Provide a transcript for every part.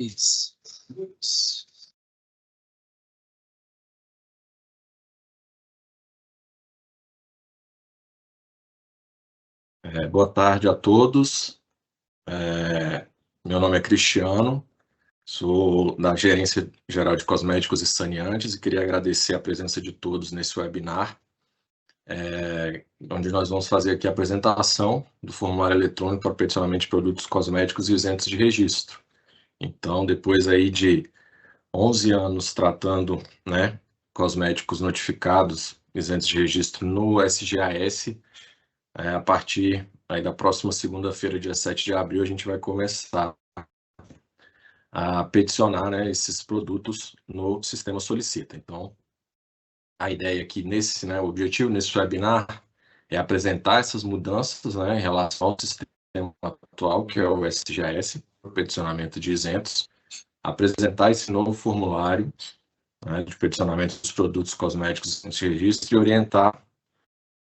Isso. Boa tarde a todos. Meu nome é Cristiano, sou da Gerência Geral de Cosméticos e Saneantes e queria agradecer a presença de todos nesse webinar, onde nós vamos fazer aqui a apresentação do formulário eletrônico para peticionamento de produtos cosméticos isentos de registro. Então, depois aí de 11 anos tratando, cosméticos notificados isentos de registro no SGAS, a partir aí da próxima segunda-feira, dia 7 de abril, a gente vai começar a peticionar, esses produtos no sistema Solicita. Então, a ideia aqui o objetivo nesse webinar é apresentar essas mudanças, em relação ao sistema atual, que é o SGAS, o peticionamento de isentos, apresentar esse novo formulário, de peticionamento dos produtos cosméticos em registro e orientar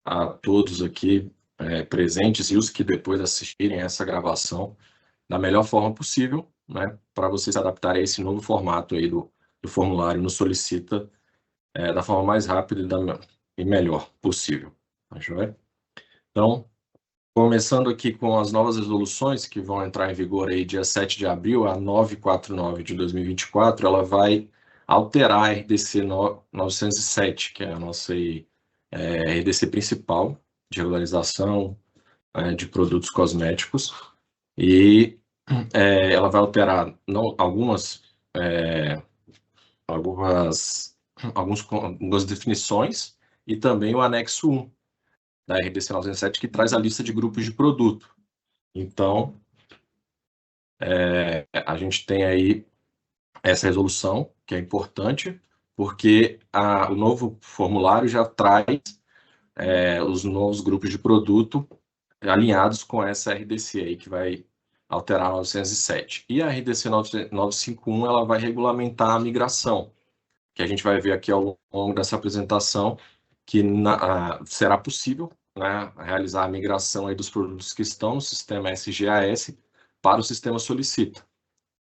a todos aqui presentes e os que depois assistirem essa gravação da melhor forma possível, para vocês se adaptarem a esse novo formato aí do formulário no Solicita da forma mais rápida e melhor possível. Tá joia? Então, começando aqui com as novas resoluções que vão entrar em vigor aí dia 7 de abril, a 949 de 2024, ela vai alterar a RDC 907, que é a nossa RDC principal de regularização de produtos cosméticos, e ela vai alterar algumas definições e também o anexo 1 da RDC 907, que traz a lista de grupos de produto. Então, a gente tem aí essa resolução, que é importante, porque o novo formulário já traz os novos grupos de produto alinhados com essa RDC aí, que vai alterar a 907. E a RDC 951, ela vai regulamentar a migração, que a gente vai ver aqui ao longo dessa apresentação, que será possível realizar a migração aí dos produtos que estão no sistema SGAS para o sistema Solicita.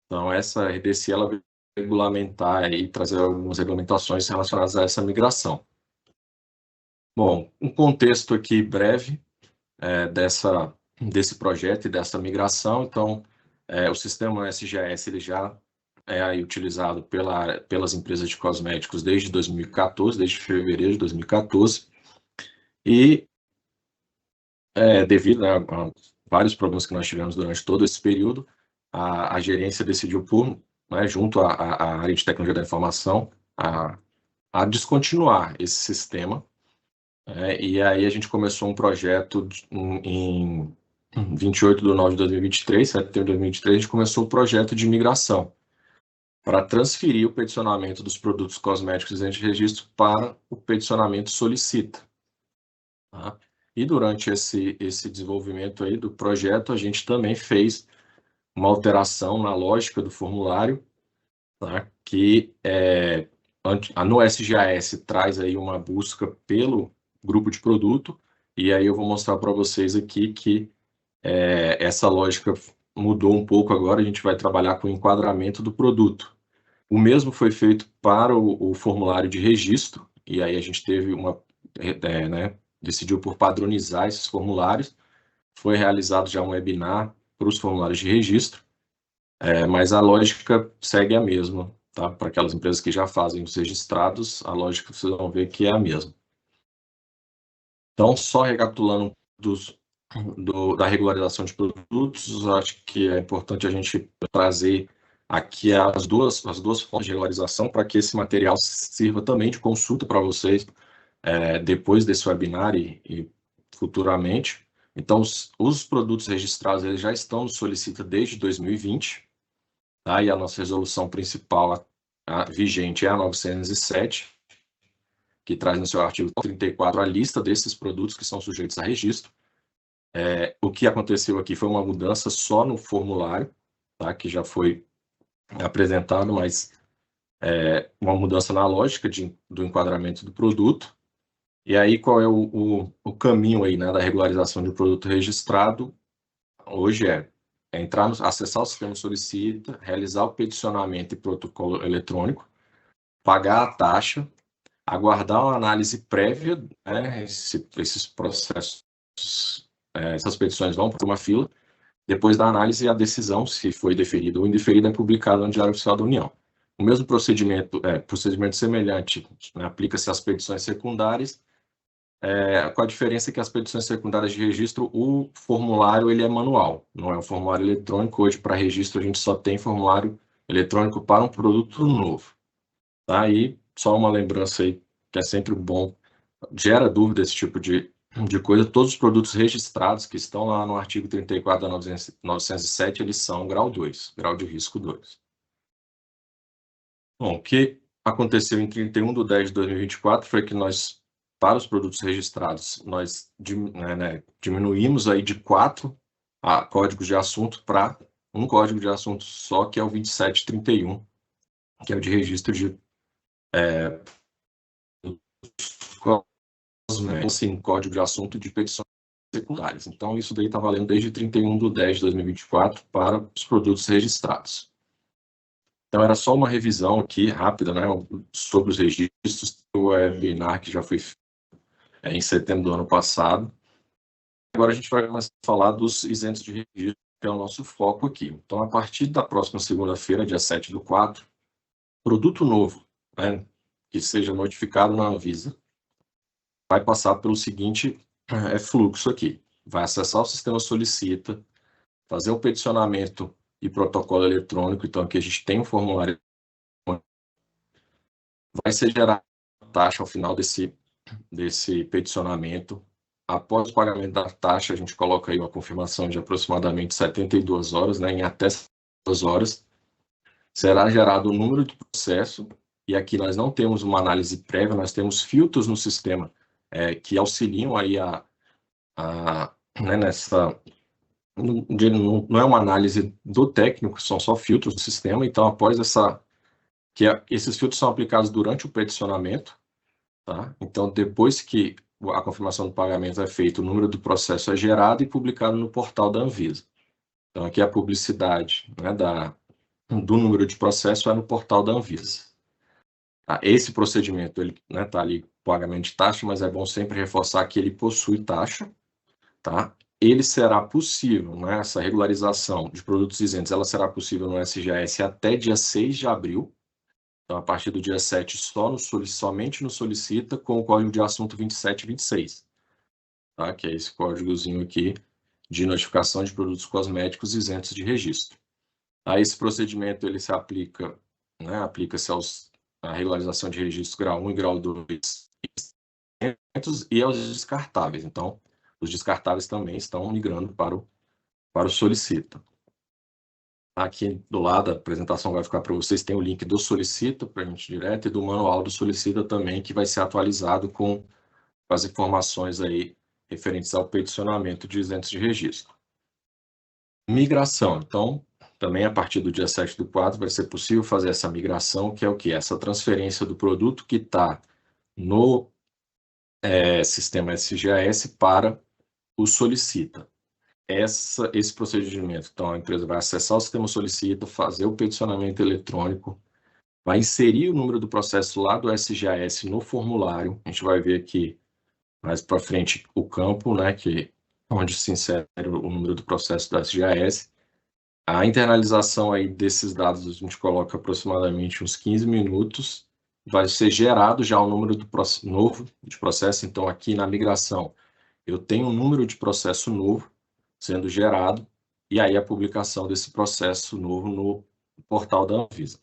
Então, essa RDC ela vai regulamentar e trazer algumas regulamentações relacionadas a essa migração. Bom, um contexto aqui breve desse projeto e dessa migração. Então, o sistema SGAS ele já é utilizado pelas empresas de cosméticos desde 2014, desde fevereiro de 2014, e devido a vários problemas que nós tivemos durante todo esse período, a gerência decidiu junto à área de tecnologia da informação, a descontinuar esse sistema, e aí a gente começou um projeto em 28 de nove de 2023, setembro de 2023, a gente começou o projeto de migração para transferir o peticionamento dos produtos cosméticos isentos de registro para o peticionamento Solicita. Tá? E durante esse desenvolvimento aí do projeto, a gente também fez uma alteração na lógica do formulário, tá? Que no SGAS traz aí uma busca pelo grupo de produto, e aí eu vou mostrar para vocês aqui que essa lógica mudou um pouco agora, a gente vai trabalhar com o enquadramento do produto. O mesmo foi feito para o formulário de registro, e aí a gente teve decidiu por padronizar esses formulários. Foi realizado já um webinar para os formulários de registro, mas a lógica segue a mesma, tá? Para aquelas empresas que já fazem os registrados, a lógica vocês vão ver que é a mesma. Então, só recapitulando da regularização de produtos, acho que é importante a gente trazer aqui as duas formas de regularização para que esse material sirva também de consulta para vocês depois desse webinar e futuramente. Então, os produtos registrados eles já estão no Solicita desde 2020, tá? E a nossa resolução principal vigente é a 907, que traz no seu artigo 34 a lista desses produtos que são sujeitos a registro. O que aconteceu aqui foi uma mudança só no formulário, tá? Que já foi apresentado, mas uma mudança na lógica do enquadramento do produto. E aí, qual é o caminho aí, da regularização de produto registrado? Hoje acessar o sistema solicita, realizar o peticionamento e protocolo eletrônico, pagar a taxa, aguardar uma análise prévia, né, esses processos, essas petições vão para uma fila, depois da análise, a decisão, se foi deferida ou indeferida, é publicada no Diário Oficial da União. O mesmo procedimento semelhante, né, aplica-se às petições secundárias, com a diferença que as petições secundárias de registro, o formulário ele é manual, não é um formulário eletrônico. Hoje, para registro, a gente só tem formulário eletrônico para um produto novo. Tá? E só uma lembrança aí, que é sempre bom, gera dúvida esse tipo de coisa. Todos os produtos registrados que estão lá no artigo 34 da 907, eles são grau 2, grau de risco 2. Bom, o que aconteceu em 31/10/2024 foi que nós, para os produtos registrados, nós diminuímos aí de 4 códigos de assunto para um código de assunto só, que é o 2731, que é o de registro de assim, código de assunto de petições secundárias. Então, isso daí está valendo desde 31/10/2024 para os produtos registrados. Então, era só uma revisão aqui, rápida, né, sobre os registros do webinar que já foi em setembro do ano passado. Agora a gente vai começar a falar dos isentos de registro, que é o nosso foco aqui. Então, a partir da próxima segunda-feira, dia 7/4, produto novo, né, que seja notificado na Anvisa, vai passar pelo seguinte fluxo aqui. Vai acessar o sistema solicita, fazer o peticionamento e protocolo eletrônico. Então, aqui a gente tem um formulário. Vai ser gerada a taxa ao final desse peticionamento. Após o pagamento da taxa, a gente coloca aí uma confirmação de aproximadamente 72 horas, né, em até 2 horas. Será gerado o número de processo, e aqui nós não temos uma análise prévia, nós temos filtros no sistema que auxiliam aí né, nessa... Não é uma análise do técnico, são só filtros do sistema. Então, após esses filtros são aplicados durante o peticionamento, tá? Então, depois que a confirmação do pagamento é feita, o número do processo é gerado e publicado no portal da Anvisa. Então, aqui a publicidade, né, do número de processo é no portal da Anvisa. Tá? Esse procedimento, ele, né, tá ali, pagamento de taxa, mas é bom sempre reforçar que ele possui taxa, tá? Ele será possível, né, essa regularização de produtos isentos, ela será possível no SGS até dia 6 de abril. Então, a partir do dia 7, somente no solicita, com o código de assunto 2726, tá? Que é esse códigozinho aqui de notificação de produtos cosméticos isentos de registro. A esse procedimento, ele se aplica, né, aplica-se a regularização de registro grau 1 e grau 2 e aos descartáveis. Então, os descartáveis também estão migrando para o solicita. Aqui do lado, a apresentação vai ficar para vocês, tem o link do solicita para a gente direto e do manual do solicita também, que vai ser atualizado com as informações aí referentes ao peticionamento de isentos de registro. Migração. Então, também a partir do dia 7/4 vai ser possível fazer essa migração, que é o quê? Essa transferência do produto que está no sistema SGAS para o solicita. Esse procedimento, então a empresa vai acessar o sistema solicita, fazer o peticionamento eletrônico, vai inserir o número do processo lá do SGAS no formulário. A gente vai ver aqui mais para frente o campo, né, onde se insere o número do processo do SGAS. A internalização aí desses dados, a gente coloca aproximadamente uns 15 minutos, vai ser gerado já o número novo de processo. Então, aqui na migração, eu tenho um número de processo novo sendo gerado, e aí a publicação desse processo novo no portal da Anvisa.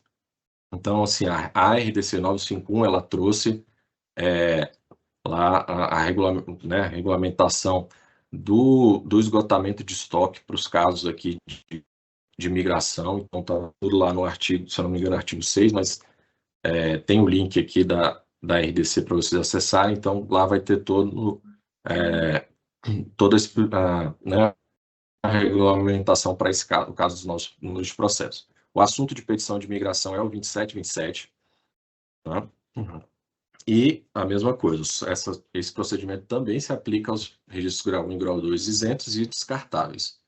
Então, assim, a RDC 951, ela trouxe lá a regulamentação do esgotamento de estoque para os casos aqui de migração. Então, está tudo lá no artigo, se eu não me engano, artigo 6, mas tem o link aqui da RDC para vocês acessarem. Então, lá vai ter toda né, a regulamentação para esse caso, o caso dos nossos números de processo. O assunto de petição de migração é o 2727, tá? E a mesma coisa, esse procedimento também se aplica aos registros grau 1 e grau 2 isentos e descartáveis,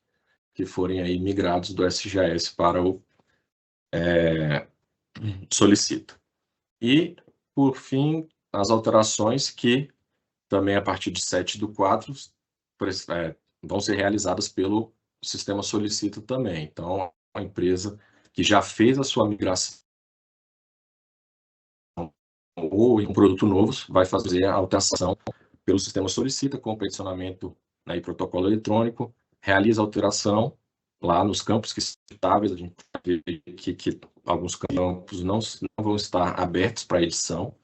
que forem aí migrados do SGAS para o Solicita. E, por fim, as alterações que também a partir de 7/4 vão ser realizadas pelo sistema Solicita também. Então, a empresa que já fez a sua migração ou em um produto novo vai fazer a alteração pelo sistema Solicita com o peticionamento, né, e protocolo eletrônico, realiza a alteração lá nos campos que citáveis. A gente vê que alguns campos não vão estar abertos para edição,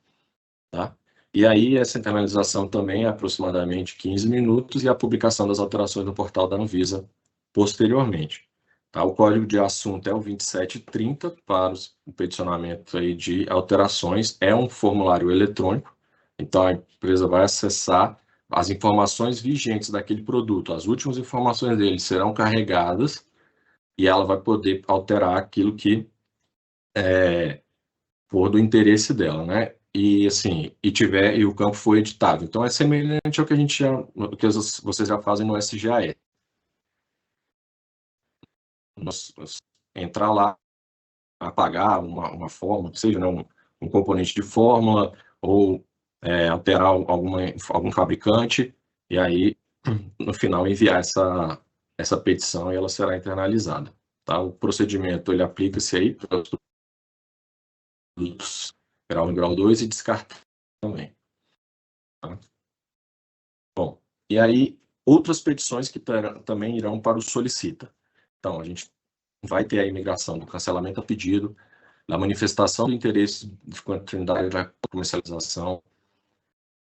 tá? E aí essa internalização também é aproximadamente 15 minutos e a publicação das alterações no portal da Anvisa posteriormente. Tá? O código de assunto é o 2730 para o peticionamento aí de alterações. É um formulário eletrônico, então a empresa vai acessar as informações vigentes daquele produto. As últimas informações dele serão carregadas e ela vai poder alterar aquilo que for do interesse dela, né? E assim, e o campo foi editado. Então é semelhante ao que que vocês já fazem no SGAS. Entrar lá, apagar uma fórmula, seja, né, um componente de fórmula, ou alterar algum fabricante, e aí, no final, enviar essa petição e ela será internalizada. Tá? O procedimento, ele aplica-se aí para os produtos grau 1 e grau 2 e descartar também. Tá? Bom, e aí, outras petições que também irão para o Solicita. Então, a gente vai ter a imigração do cancelamento a pedido, da manifestação do interesse de continuidade da comercialização,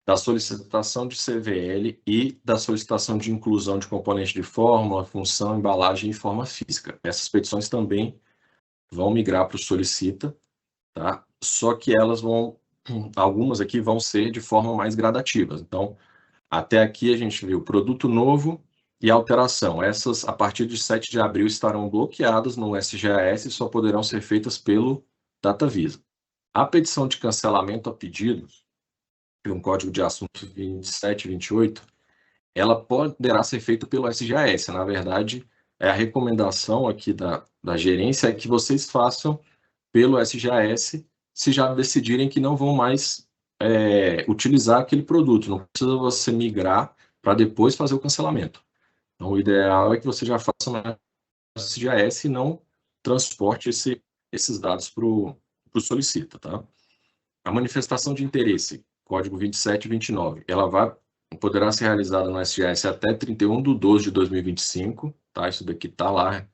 da solicitação de CVL e da solicitação de inclusão de componente de fórmula, função, embalagem e forma física. Essas petições também vão migrar para o Solicita, tá? Só que algumas aqui vão ser de forma mais gradativa. Então, até aqui a gente viu produto novo e alteração. Essas, a partir de 7 de abril, estarão bloqueadas no SGAS e só poderão ser feitas pelo DataVisa. A petição de cancelamento a pedido, um código de assunto 2728, ela poderá ser feita pelo SGAS. Na verdade, a recomendação aqui da gerência é que vocês façam pelo SGAS se já decidirem que não vão mais utilizar aquele produto. Não precisa você migrar para depois fazer o cancelamento. Então, o ideal é que você já faça no SGAS e não transporte esses dados para o Solicita, tá? A manifestação de interesse, código 2729, ela poderá ser realizada no SGAS até 31/12/2025, tá? Isso daqui está lá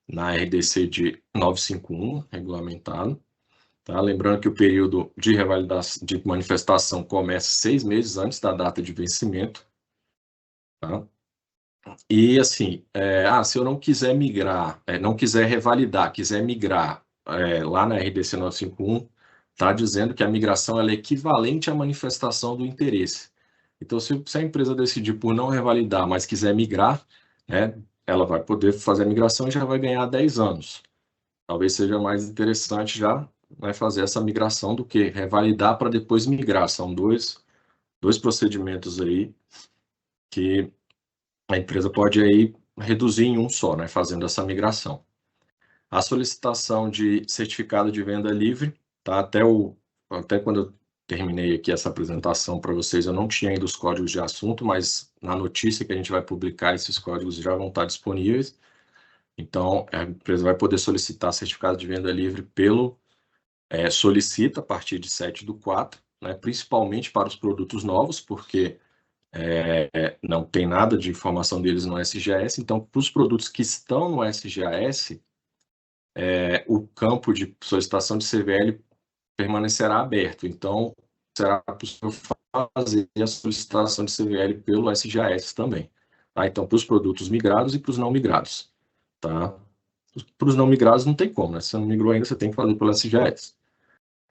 na RDC de 951, regulamentado. Tá? Lembrando que o período de revalidação, de manifestação começa 6 meses antes da data de vencimento. Tá? E assim, se eu não quiser migrar, não quiser revalidar, quiser migrar lá na RDC 951, está dizendo que a migração ela é equivalente à manifestação do interesse. Então, se a empresa decidir por não revalidar, mas quiser migrar, né, ela vai poder fazer a migração e já vai ganhar 10 anos. Talvez seja mais interessante já, né, fazer essa migração do que revalidar para depois migrar. São dois procedimentos aí que a empresa pode aí reduzir em um só, né, fazendo essa migração. A solicitação de certificado de venda livre, tá? Até quando eu terminei aqui essa apresentação para vocês, eu não tinha ainda os códigos de assunto, mas na notícia que a gente vai publicar, esses códigos já vão estar disponíveis. Então, a empresa vai poder solicitar certificado de venda livre pelo Solicita a partir de 7/4, né? Principalmente para os produtos novos, porque não tem nada de informação deles no SGAS. Então, para os produtos que estão no SGAS, o campo de solicitação de CVL permanecerá aberto. Então, será possível fazer a solicitação de CVL pelo SGAS também. Tá? Então, para os produtos migrados e para os não migrados. Tá? Para os não migrados não tem como, né? Se você não migrou ainda, você tem que fazer pelo SGAS.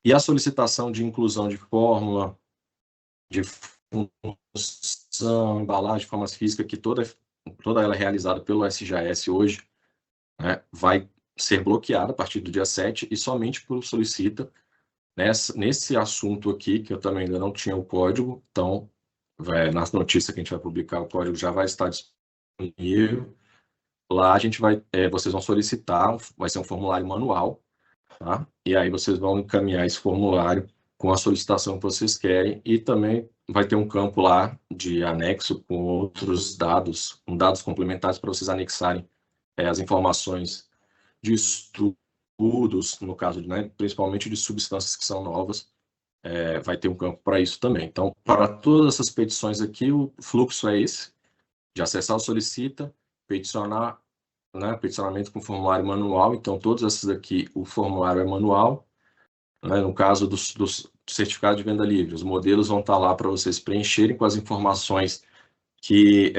E a solicitação de inclusão de fórmula, de função, embalagem, formas físicas, que toda ela é realizada pelo SGAS hoje, né, vai ser bloqueada a partir do dia 7 e somente por Solicita. Nesse assunto aqui, que eu também ainda não tinha o código, então, nas notícias que a gente vai publicar, o código já vai estar disponível. lá a gente vocês vão solicitar, vai ser um formulário manual, tá? E aí vocês vão encaminhar esse formulário com a solicitação que vocês querem e também vai ter um campo lá de anexo com outros dados, com dados complementares para vocês anexarem as informações de estudos, no caso, né, principalmente de substâncias que são novas, vai ter um campo para isso também. Então, para todas essas petições aqui, o fluxo é esse, de acessar o solicita, peticionar, né, peticionamento com formulário manual. Então, todas essas aqui, o formulário é manual, né, no caso dos certificados de venda livre, os modelos vão estar lá para vocês preencherem com as informações que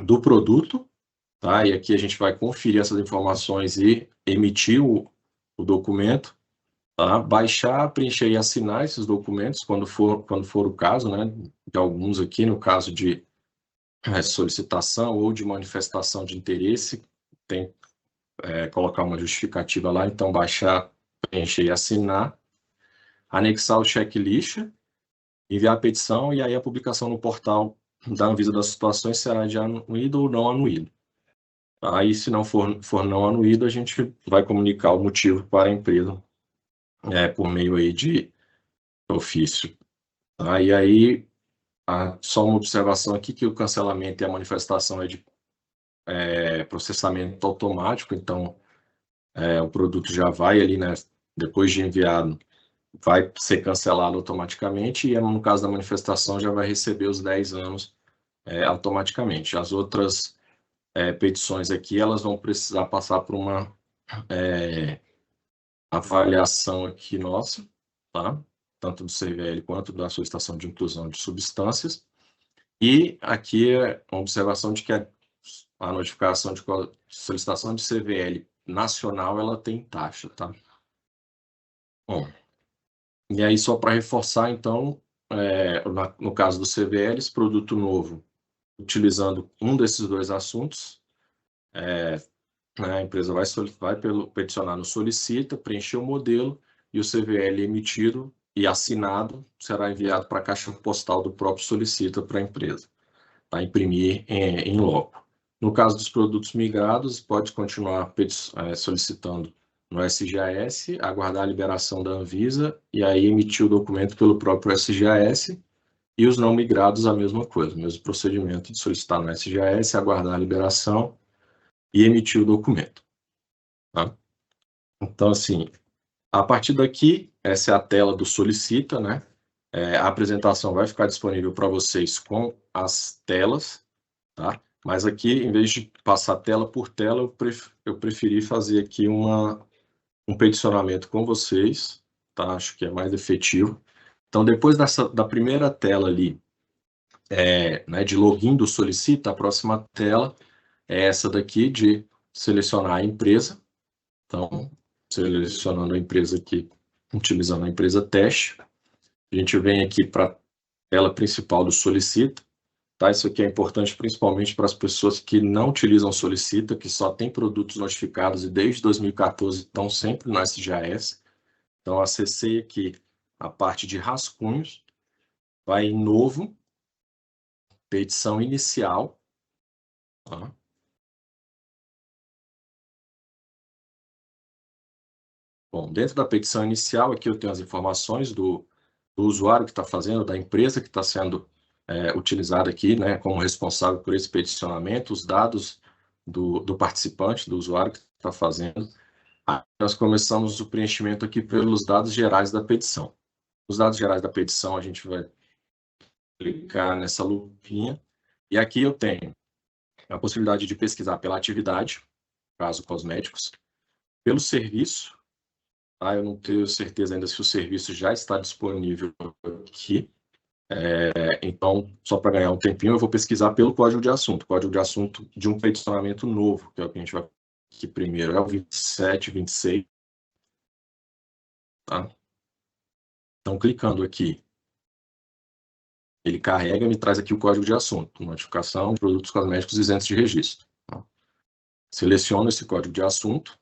do produto, tá? E aqui a gente vai conferir essas informações e emitir o documento, tá? Baixar, preencher e assinar esses documentos quando for o caso, né? De alguns aqui, no caso de solicitação ou de manifestação de interesse, tem colocar uma justificativa lá, então baixar, preencher e assinar, anexar o checklist, enviar a petição e aí a publicação no portal da Anvisa das situações será de anuído ou não anuído. Aí, se não for não anuído, a gente vai comunicar o motivo para a empresa por meio aí de ofício. Tá? E aí, só uma observação aqui, que o cancelamento e a manifestação é de processamento automático, então o produto já vai ali, né, depois de enviado, vai ser cancelado automaticamente e no caso da manifestação já vai receber os 10 anos automaticamente. As outras petições aqui, elas vão precisar passar por uma avaliação aqui nossa, tá? Tanto do CVL quanto da solicitação de inclusão de substâncias. E aqui é uma observação de que a notificação de solicitação de CVL nacional, ela tem taxa, tá? Bom, e aí só para reforçar, então, no caso do CVL, esse produto novo, utilizando um desses dois assuntos, a empresa vai peticionar no solicita, preencher o modelo e o CVL emitido e assinado será enviado para a caixa postal do próprio solicita para a empresa, para imprimir em loco. No caso dos produtos migrados, pode continuar solicitando no SGAS, aguardar a liberação da Anvisa e aí emitir o documento pelo próprio SGAS. E os não migrados, a mesma coisa, o mesmo procedimento de solicitar no SGAS, aguardar a liberação e emitir o documento. Tá? Então, assim, a partir daqui, essa é a tela do solicita, né? A apresentação vai ficar disponível para vocês com as telas, tá? Mas aqui, em vez de passar tela por tela, eu preferi fazer aqui um peticionamento com vocês, tá? Acho que é mais efetivo. Então, depois da primeira tela ali, né, de login do solicita, a próxima tela é essa daqui de selecionar a empresa. Então, selecionando a empresa aqui, utilizando a empresa teste, a gente vem aqui para a tela principal do solicita. Tá? Isso aqui é importante principalmente para as pessoas que não utilizam solicita, que só tem produtos notificados e desde 2014 estão sempre no SGAS. Então, acessei aqui a parte de rascunhos, vai em novo, petição inicial. Tá? Bom, dentro da petição inicial, aqui eu tenho as informações do usuário que está fazendo, da empresa que está sendo utilizada aqui, né, como responsável por esse peticionamento, os dados do participante, do usuário que está fazendo. Aí nós começamos o preenchimento aqui pelos dados gerais da petição. Os dados gerais da petição, a gente vai clicar nessa lupinha, e aqui eu tenho a possibilidade de pesquisar pela atividade, caso cosméticos, pelo serviço. Eu não tenho certeza ainda se o serviço já está disponível aqui. Então, só para ganhar um tempinho, eu vou pesquisar pelo código de assunto. Código de assunto de um peticionamento novo, que é o que a gente vai aqui primeiro, é o 2726. Tá? Então, clicando aqui, ele carrega e me traz aqui o código de assunto, notificação de produtos cosméticos isentos de registro. Tá? Seleciono esse código de assunto.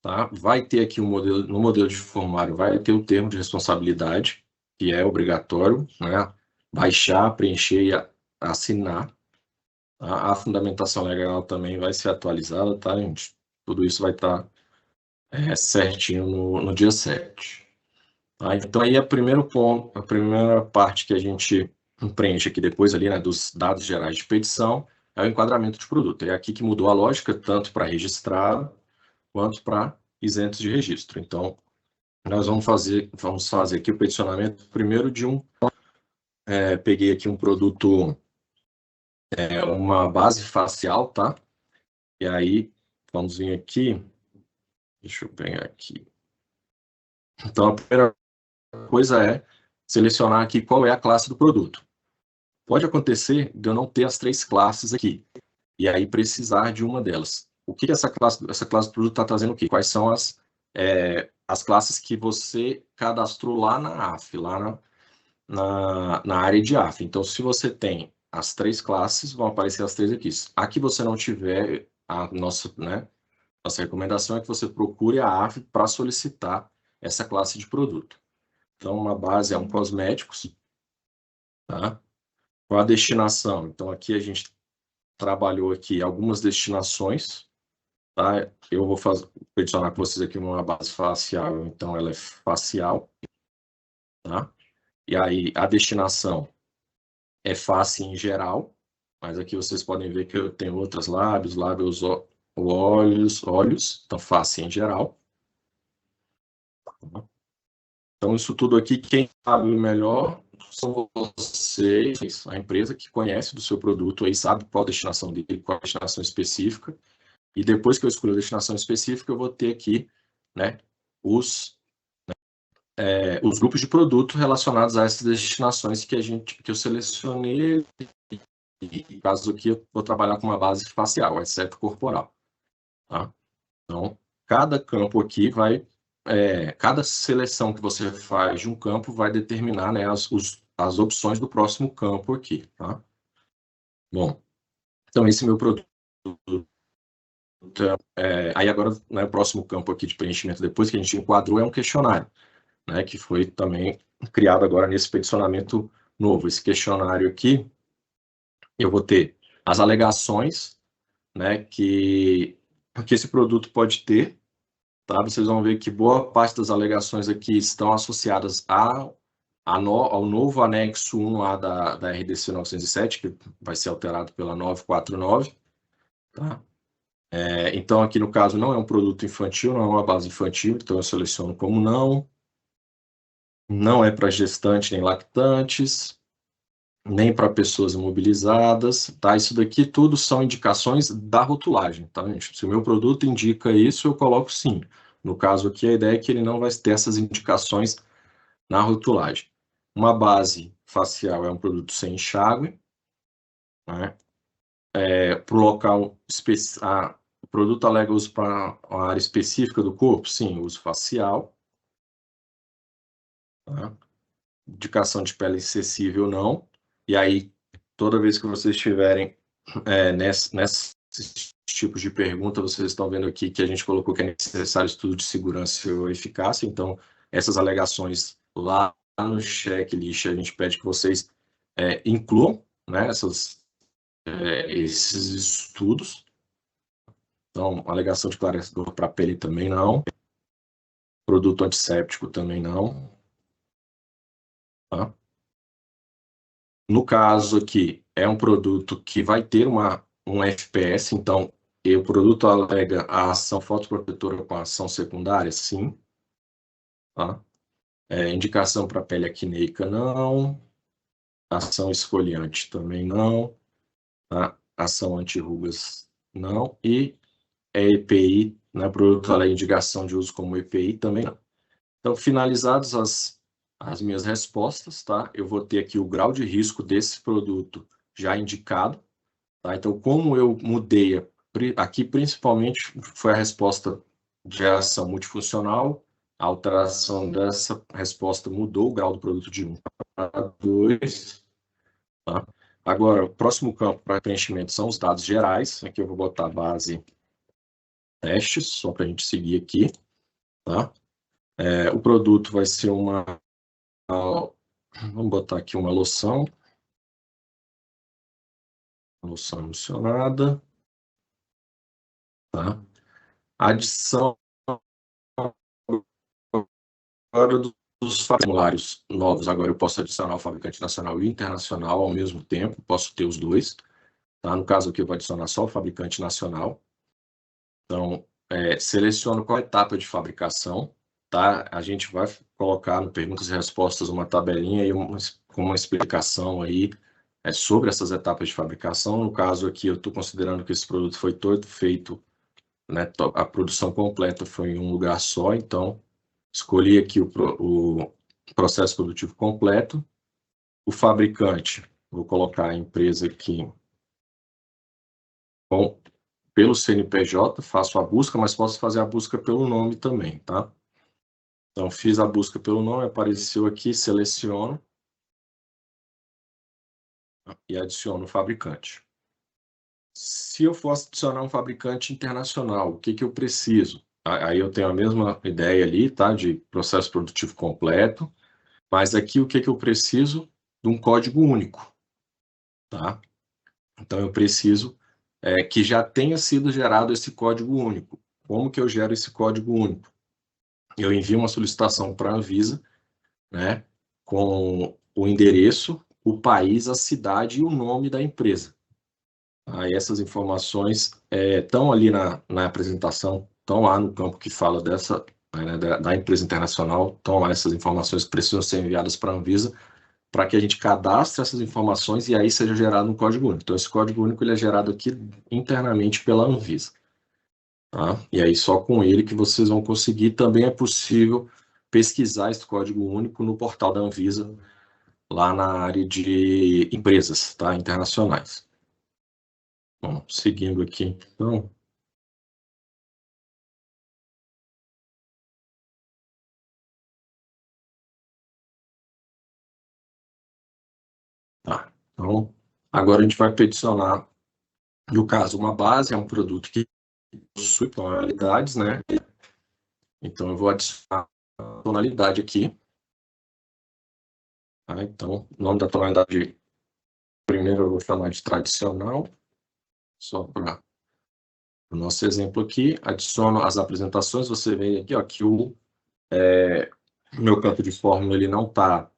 Tá? Vai ter aqui no modelo de formulário, vai ter o termo de responsabilidade, que é obrigatório, né? Baixar, preencher e assinar. A fundamentação legal também vai ser atualizada, tá, gente? Tudo isso vai estar certinho no dia 7. Tá? Então, aí, primeiro ponto, a primeira parte que a gente preenche aqui depois, ali, né, dos dados gerais de petição, é o enquadramento de produto. É aqui que mudou a lógica, tanto para registrado quanto para isentos de registro. Então, nós vamos fazer aqui o peticionamento primeiro de peguei aqui um produto, uma base facial, tá? E aí, vamos vir aqui, deixa eu pegar aqui. Então, a primeira coisa é selecionar aqui qual é a classe do produto. Pode acontecer de eu não ter as 3 classes aqui, e aí precisar de uma delas. O que essa classe do produto está trazendo o quê? Quais são as classes que você cadastrou lá na AF, lá na área de AF. Então, se você tem as 3 classes, vão aparecer as 3 aqui. Aqui você não tiver, a nossa recomendação é que você procure a AF para solicitar essa classe de produto. Então, uma base é um cosméticos, tá? Com a destinação. Então, aqui a gente trabalhou aqui algumas destinações, tá? Eu vou peticionar com vocês aqui uma base facial, então ela é facial, tá? E aí a destinação é face em geral, mas aqui vocês podem ver que eu tenho outras lábios, olhos, então face em geral. Então isso tudo aqui, quem sabe melhor são vocês, a empresa que conhece do seu produto, aí sabe qual a destinação dele, qual a destinação específica. E depois que eu escolho a destinação específica, eu vou ter aqui, né, os grupos de produto relacionados a essas destinações que eu selecionei. No caso aqui, eu vou trabalhar com uma base facial, exceto corporal. Tá? Então, cada campo aqui cada seleção que você faz de um campo vai determinar, né, as opções do próximo campo aqui. Tá? Bom, então esse meu produto. Aí agora, né, o próximo campo aqui de preenchimento, depois que a gente enquadrou, é um questionário, né, que foi também criado agora nesse peticionamento novo. Esse questionário aqui, eu vou ter as alegações, né, que esse produto pode ter, tá? Vocês vão ver que boa parte das alegações aqui estão associadas ao novo anexo 1A da RDC 907, que vai ser alterado pela 949, tá? Então, aqui no caso, não é um produto infantil, não é uma base infantil, então eu seleciono como não. Não é para gestante nem lactantes, nem para pessoas imobilizadas, tá? Isso daqui tudo são indicações da rotulagem, tá, gente? Se o meu produto indica isso, eu coloco sim. No caso aqui, a ideia é que ele não vai ter essas indicações na rotulagem. Uma base facial é um produto sem enxágue, né? Para o local específico, o produto alega uso para uma área específica do corpo? Sim, uso facial. Tá? Indicação de pele acessível, não. E aí, toda vez que vocês estiverem nesses tipos de pergunta, vocês estão vendo aqui que a gente colocou que é necessário estudo de segurança ou eficácia. Então, essas alegações lá no checklist, a gente pede que vocês incluam, né, esses estudos. Então, alegação de clareador para pele também não. Produto antisséptico também não. Tá? No caso aqui, é um produto que vai ter um FPS, então, o produto alega a ação fotoprotetora com ação secundária? Sim. Tá? Indicação para pele acneica? Não. Ação esfoliante? Também não. Tá? Ação anti-rugas? Não. E EPI, né, produto alega indicação de uso como EPI? Também não. Então, finalizadas as minhas respostas, tá? Eu vou ter aqui o grau de risco desse produto já indicado. Tá? Então, como eu mudei aqui, principalmente foi a resposta de ação multifuncional, a alteração dessa resposta mudou o grau do produto de 1 para 2. Tá? Agora, o próximo campo para preenchimento são os dados gerais. Aqui eu vou botar base testes, só para a gente seguir aqui. Tá? O produto vai ser vamos botar aqui uma loção. Solução mencionada. Tá? Adição agora dos formulários novos. Agora eu posso adicionar o fabricante nacional e internacional ao mesmo tempo. Posso ter os dois. Tá? No caso aqui, eu vou adicionar só o fabricante nacional. Então, seleciono qual etapa de fabricação. Tá? A gente vai colocar no perguntas e respostas uma tabelinha e com uma explicação aí sobre essas etapas de fabricação. No caso aqui, eu estou considerando que esse produto foi todo feito, né, a produção completa foi em um lugar só, então escolhi aqui o processo produtivo completo. O fabricante, vou colocar a empresa aqui pelo CNPJ, faço a busca, mas posso fazer a busca pelo nome também, tá? Então, fiz a busca pelo nome, apareceu aqui, seleciono e adiciono o fabricante. Se eu fosse adicionar um fabricante internacional, o que que eu preciso? Aí eu tenho a mesma ideia ali, tá? De processo produtivo completo, mas aqui o que que eu preciso? De um código único, tá? Então eu preciso que já tenha sido gerado esse código único. Como que eu gero esse código único? Eu envio uma solicitação para a Anvisa, né? Com o endereço, o país, a cidade e o nome da empresa. Aí essas informações estão ali na apresentação, estão lá no campo que fala né, da empresa internacional, estão lá essas informações que precisam ser enviadas para a Anvisa, para que a gente cadastre essas informações e aí seja gerado um código único. Então, esse código único ele é gerado aqui internamente pela Anvisa. Tá? E aí, só com ele que vocês vão conseguir. Também é possível pesquisar esse código único no portal da Anvisa, lá na área de empresas, tá? Internacionais. Bom, seguindo aqui, então. Tá. Então, agora a gente vai peticionar, no caso, uma base, é um produto que possui tonalidades, né? Então, eu vou adicionar a tonalidade aqui. Tá? Então, o nome da tonalidade, primeiro eu vou chamar de tradicional, só para o nosso exemplo aqui. Adiciono as apresentações, você vê aqui ó, que o meu campo de fórmula ele não está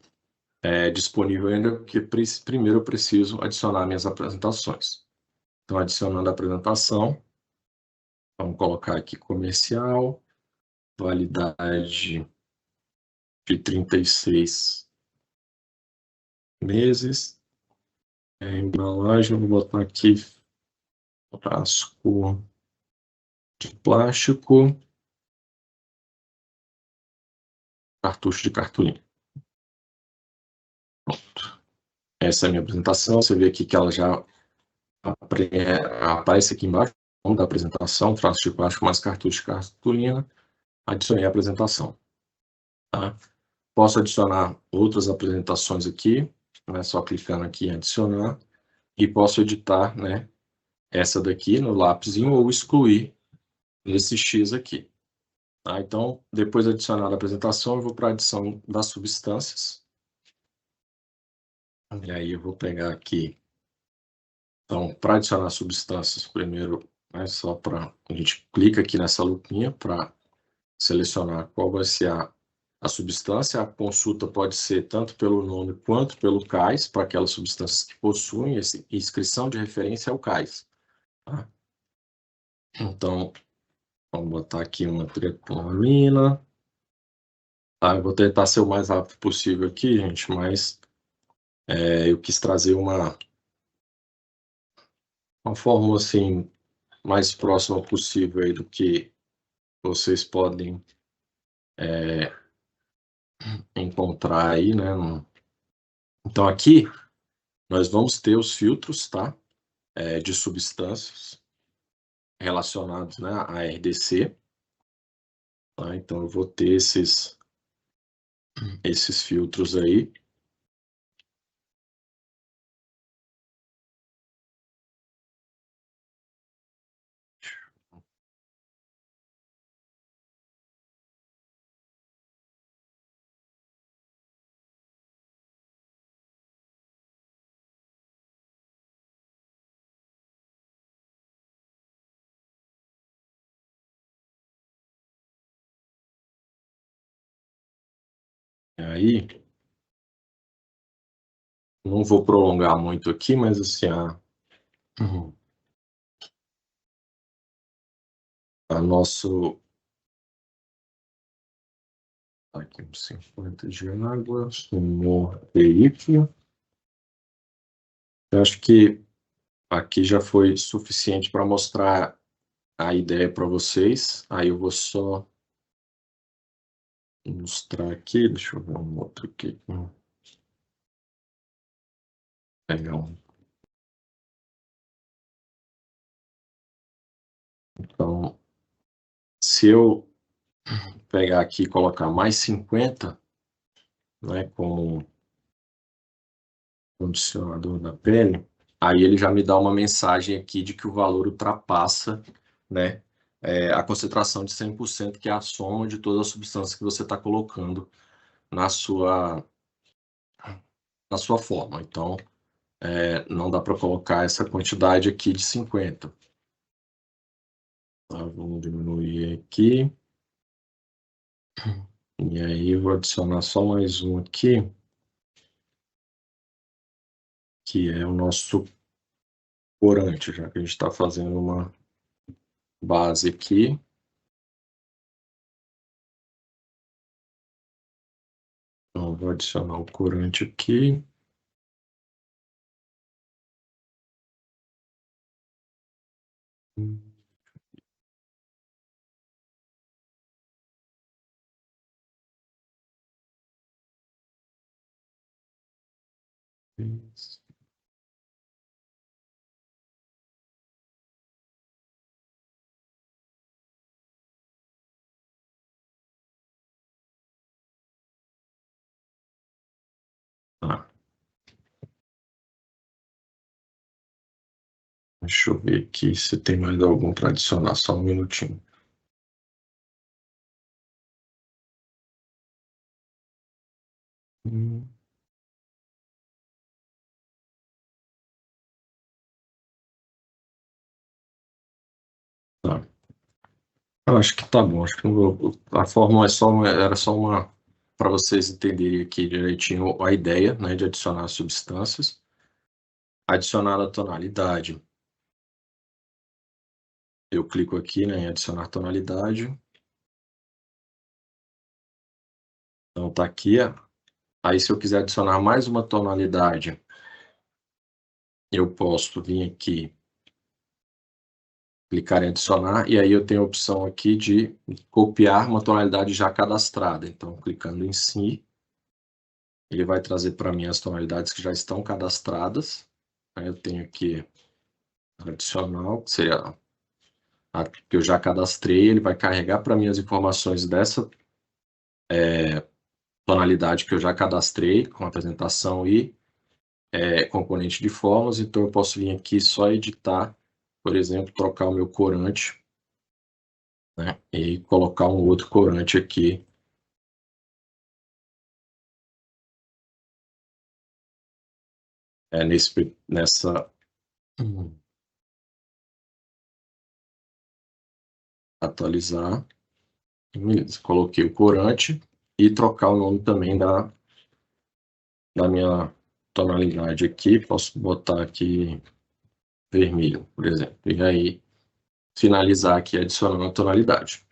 disponível ainda, porque primeiro eu preciso adicionar minhas apresentações. Então, adicionando a apresentação, vamos colocar aqui comercial, validade de 36 meses. Embalagem, vou botar aqui frasco de plástico, cartucho de cartolina. Pronto. Essa é a minha apresentação. Você vê aqui que ela já aparece aqui embaixo, o nome da apresentação, frasco de plástico mais cartucho de cartolina. Adicionei a apresentação. Tá? Posso adicionar outras apresentações aqui, né? Só clicando aqui em adicionar. E posso editar, né, essa daqui no lápisinho ou excluir esse X aqui. Tá? Então, depois de adicionar a apresentação, eu vou para a adição das substâncias. E aí eu vou pegar aqui. Então, para adicionar substâncias, primeiro, né, só para a gente clica aqui nessa lupinha para selecionar qual vai ser a substância. A consulta pode ser tanto pelo nome quanto pelo CAIS, para aquelas substâncias que possuem inscrição de referência ao CAIS. Tá? Então, vamos botar aqui uma treponamina. Tá, eu vou tentar ser o mais rápido possível aqui, gente, mas eu quis trazer uma fórmula assim, mais próxima possível aí do que vocês podem encontrar aí, né? Então, aqui nós vamos ter os filtros, tá? De substâncias relacionados, né, à RDC. Tá? Então, eu vou ter esses filtros aí. Aí, não vou prolongar muito aqui, mas assim, a nosso... Aqui, 50 de água, sumor veículo. Eu acho que aqui já foi suficiente para mostrar a ideia para vocês. Aí eu vou só mostrar aqui, deixa eu ver um outro aqui. Legal. Então, se eu pegar aqui e colocar mais 50, né, como condicionador da pele, aí ele já me dá uma mensagem aqui de que o valor ultrapassa, né, a concentração de 100%, que é a soma de todas as substâncias que você está colocando na sua forma. Então, não dá para colocar essa quantidade aqui de 50. Tá, vamos diminuir aqui. E aí vou adicionar só mais um aqui, que é o nosso corante, já que a gente está fazendo uma base aqui. Então, vou adicionar o corante aqui. Isso. Tá. Deixa eu ver aqui se tem mais algum para adicionar, só um minutinho. Tá. Eu acho que tá bom. Acho que a fórmula era só uma para vocês entenderem aqui direitinho a ideia, né, de adicionar substâncias. Adicionar a tonalidade. Eu clico aqui, né, em adicionar tonalidade. Então tá aqui. Aí se eu quiser adicionar mais uma tonalidade, eu posso vir aqui, clicar em adicionar, e aí eu tenho a opção aqui de copiar uma tonalidade já cadastrada. Então, clicando em si, ele vai trazer para mim as tonalidades que já estão cadastradas. Aí eu tenho aqui adicional, que seria a que eu já cadastrei, ele vai carregar para mim as informações dessa tonalidade que eu já cadastrei, com apresentação e componente de fórmulas. Então eu posso vir aqui só editar, por exemplo, trocar o meu corante, né, e colocar um outro corante aqui nessa atualizar, beleza. Coloquei o corante e trocar o nome também da minha tonalidade aqui. Posso botar aqui vermelho, por exemplo, e aí finalizar aqui adicionando a tonalidade.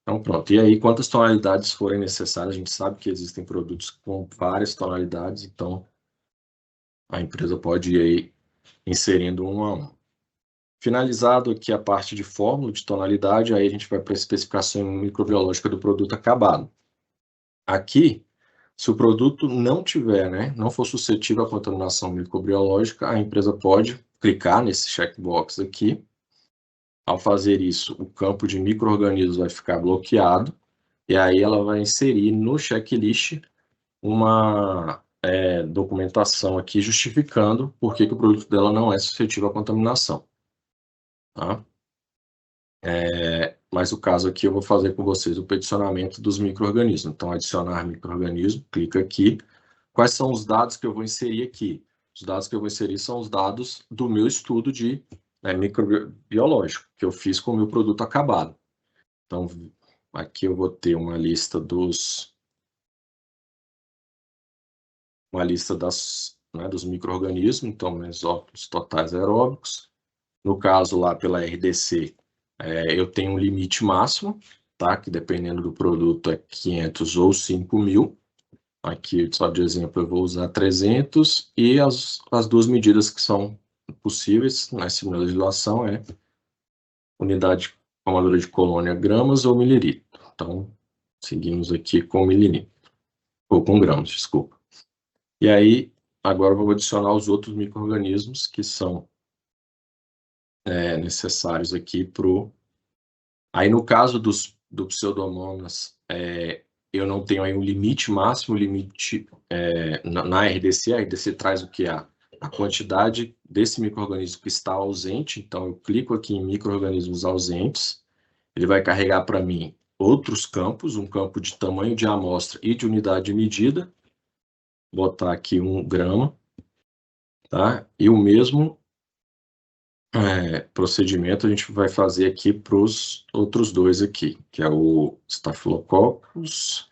Então pronto, e aí quantas tonalidades forem necessárias, a gente sabe que existem produtos com várias tonalidades, então a empresa pode ir aí inserindo um a um. Finalizado aqui a parte de fórmula de tonalidade, aí a gente vai para a especificação microbiológica do produto acabado. Aqui, se o produto não tiver, né, não for suscetível à contaminação microbiológica, a empresa pode clicar nesse checkbox aqui. Ao fazer isso, o campo de micro-organismos vai ficar bloqueado, e aí ela vai inserir no checklist uma documentação aqui justificando por que o produto dela não é suscetível à contaminação. Tá? Mas o caso aqui eu vou fazer com vocês o peticionamento dos micro-organismos. Então, adicionar micro-organismo, clica aqui. Quais são os dados que eu vou inserir aqui? Os dados que eu vou inserir são os dados do meu estudo de microbiológico, que eu fiz com o meu produto acabado. Então, aqui eu vou ter uma lista dos uma lista dos micro-organismos, então, mesófilos totais aeróbicos. No caso, lá pela RDC, eu tenho um limite máximo, tá? Que dependendo do produto é 500 ou 5.000. Aqui, só de exemplo, eu vou usar 300 e as duas medidas que são possíveis nessa legislação é unidade formadora de colônia gramas ou mililitro. Então, seguimos aqui com mililitro, ou com gramas, desculpa. E aí, agora eu vou adicionar os outros micro-organismos que são necessários aqui para o... Aí, no caso do Pseudomonas, eu não tenho aí um limite máximo, limite na RDC. A RDC traz o que? A quantidade desse micro-organismo que está ausente. Então, eu clico aqui em micro-organismos ausentes, ele vai carregar para mim outros campos, um campo de tamanho de amostra e de unidade de medida, botar aqui 1 grama, tá? E o mesmo procedimento a gente vai fazer aqui para os outros dois aqui, que é o Staphylococcus,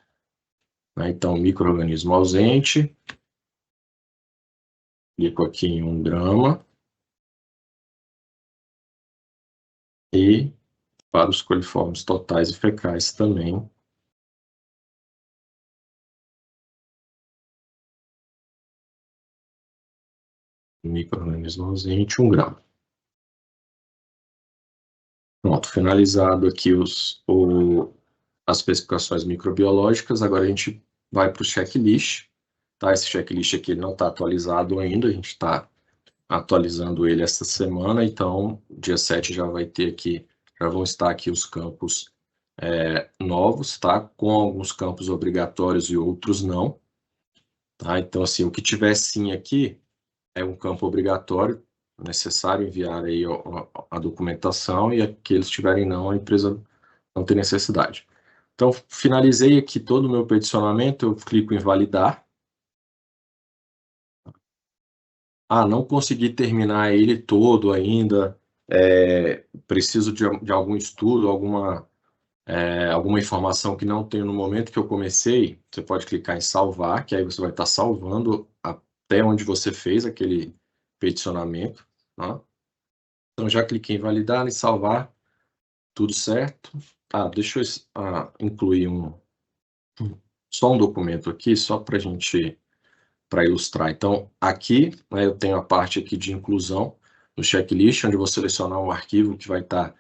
né? Então, micro-organismo ausente, clico aqui em 1 grama, e para os coliformes totais e fecais também, micro-organismo ausente, 1 grama. Pronto, finalizado aqui as especificações microbiológicas, agora a gente vai para o checklist, tá? Esse checklist aqui não está atualizado ainda, a gente está atualizando ele esta semana, então dia 7 já vai ter aqui, já vão estar aqui os campos novos, tá? Com alguns campos obrigatórios e outros não, tá? Então, assim, o que tiver sim aqui é um campo obrigatório, necessário enviar aí a documentação, e aqueles que tiverem não, a empresa não tem necessidade. Então, finalizei aqui todo o meu peticionamento, eu clico em validar. Não consegui terminar ele todo ainda, preciso de algum estudo, alguma informação que não tenho no momento que eu comecei, você pode clicar em salvar, que aí você vai estar salvando até onde você fez aquele peticionamento, tá? Então, já cliquei em validar e salvar, tudo certo. Deixa eu incluir só um documento aqui, só para ilustrar. Então, aqui, né, eu tenho a parte aqui de inclusão no checklist, onde eu vou selecionar um arquivo que vai estar